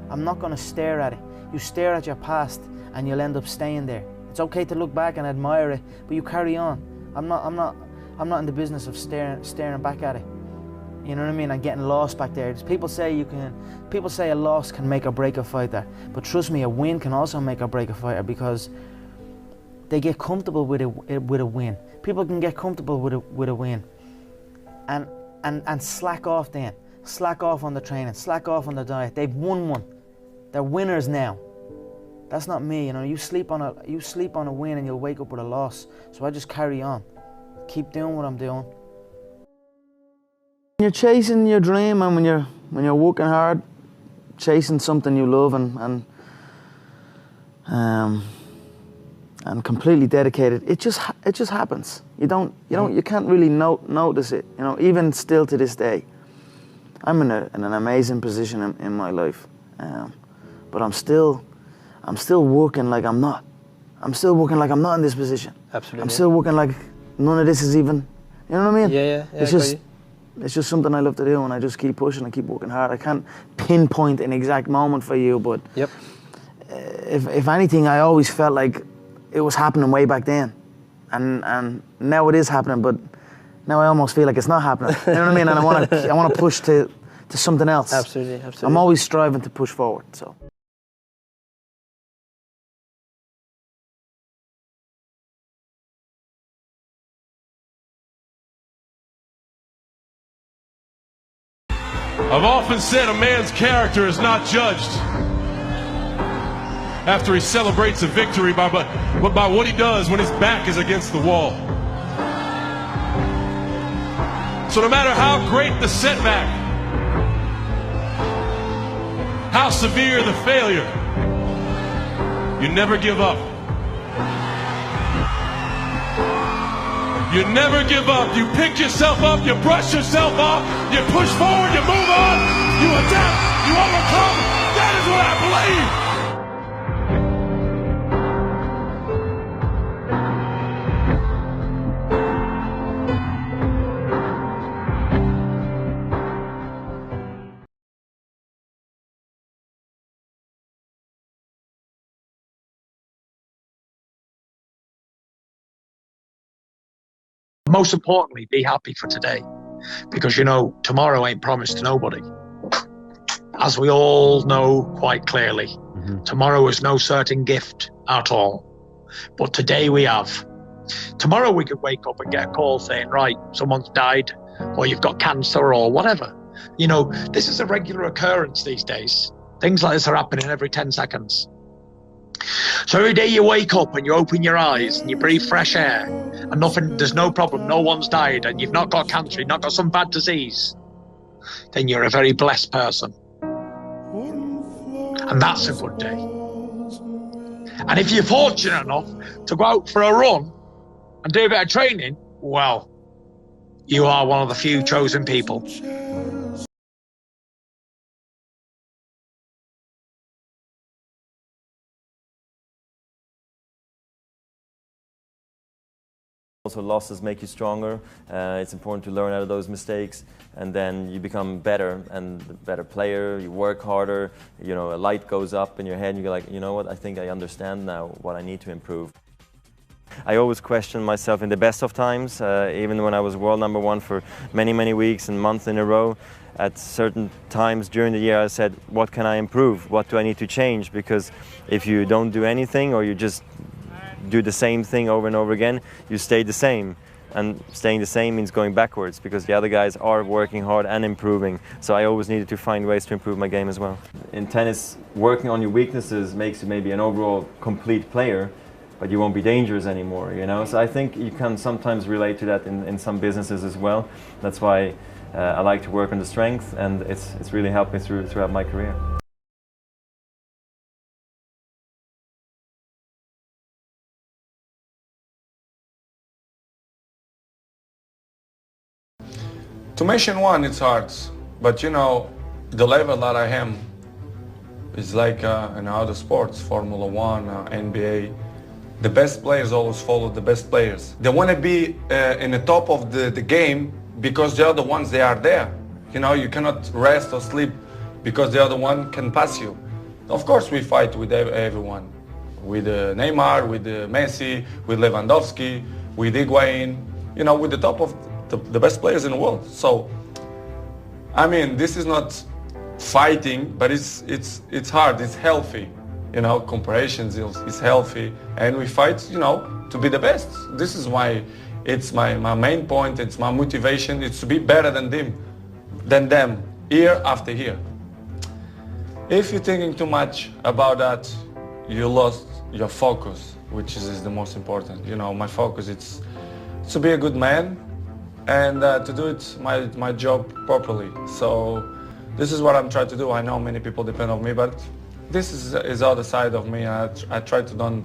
I'm not going to stare at it. You stare at your past and you'll end up staying there. It's okay to look back and admire it, but you carry on. I'm not in the business of staring back at it. You know what I mean? And getting lost back there. People say a loss can make or break a fighter, but trust me, a win can also make or break a fighter, because they get comfortable with a win. People can get comfortable with a win, and slack off then. Slack off on the training, slack off on the diet. They've won one. They're winners now. That's not me, you know. You sleep on a win and you'll wake up with a loss. So I just carry on. Keep doing what I'm doing. When you're chasing your dream, and when you're working hard, chasing something you love and completely dedicated, it just happens. You can't really notice it. You know, even still to this day, I'm in an amazing position in my life, but I'm still working like I'm not. I'm still working like I'm not in this position. Absolutely. I'm still working like none of this is even. You know what I mean? Yeah. It's just something I love to do, and I just keep pushing and keep working hard. I can't pinpoint an exact moment for you, but yep. If anything, I always felt like it was happening way back then, and now it is happening, but now I almost feel like it's not happening. You know what I mean? And I want to push to something else. Absolutely. I'm always striving to push forward. So. I've often said a man's character is not judged after he celebrates a victory, but by what he does when his back is against the wall. So no matter how great the setback, how severe the failure, you never give up. You never give up. You pick yourself up, you brush yourself off, you push forward, you move on, you adapt, you overcome. That is what I believe. Most importantly, be happy for today, because you know tomorrow ain't promised to nobody. As we all know quite clearly, tomorrow is no certain gift at all. But today we have. Tomorrow we could wake up and get a call saying, right, someone's died, or you've got cancer, or whatever. You know, this is a regular occurrence these days. Things like this are happening every 10 seconds. So every day you wake up and you open your eyes and you breathe fresh air and there's no problem, no one's died, and you've not got cancer, you've not got some bad disease, then you're a very blessed person. And that's a good day. And if you're fortunate enough to go out for a run and do a bit of training, well, you are one of the few chosen people. Also, losses make you stronger. It's important to learn out of those mistakes, and then you become better and a better player. You work harder. You know, a light goes up in your head, and you're like, you know what? I think I understand now what I need to improve. I always question myself in the best of times, even when I was world #1 for many, many weeks and months in a row. At certain times during the year, I said, what can I improve? What do I need to change? Because if you don't do anything, or you just do the same thing over and over again, you stay the same. And staying the same means going backwards, because the other guys are working hard and improving. So I always needed to find ways to improve my game as well. In tennis, working on your weaknesses makes you maybe an overall complete player, but you won't be dangerous anymore, you know? So I think you can sometimes relate to that in some businesses as well. That's why I like to work on the strength, and it's really helped me throughout my career. To mention one, it's hard, but you know, the level that I am is like in other sports, Formula 1, NBA. The best players always follow the best players. They want to be in the top of the game because the other ones, they are there. You know, you cannot rest or sleep because the other one can pass you. Of course we fight with everyone. With Neymar, with Messi, with Lewandowski, with Higuain, you know, with the top of the best players in the world. So, I mean, this is not fighting, but it's hard, it's healthy. You know, comparisons is healthy, and we fight, you know, to be the best. This is why it's my main point, it's my motivation, it's to be better than them, year after year. If you're thinking too much about that, you lost your focus, which is the most important. You know, my focus it's to be a good man and to do it my job properly. So this is what I'm trying to do. I know many people depend on me, but this is other side of me. I try to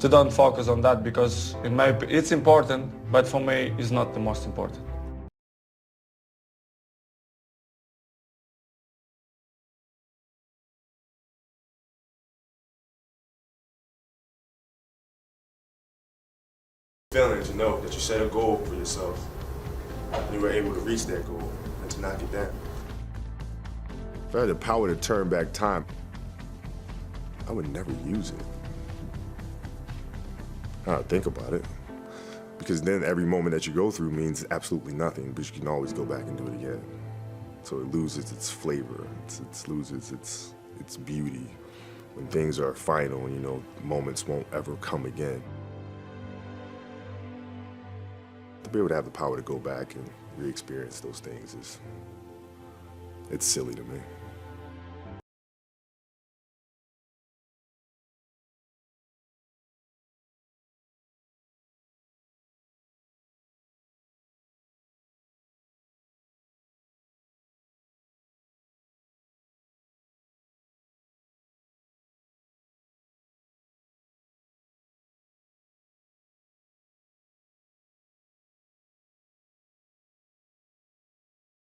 don't focus on that because it's important, but for me it's not the most important. Feeling to know that you set a goal for yourself and you were able to reach that goal and to knock it down. If I had the power to turn back time, I would never use it. I don't think about it. Because then every moment that you go through means absolutely nothing, but you can always go back and do it again. So it loses its flavor, it loses its beauty. When things are final and you know moments won't ever come again. To be able to have the power to go back and re-experience those things it's silly to me.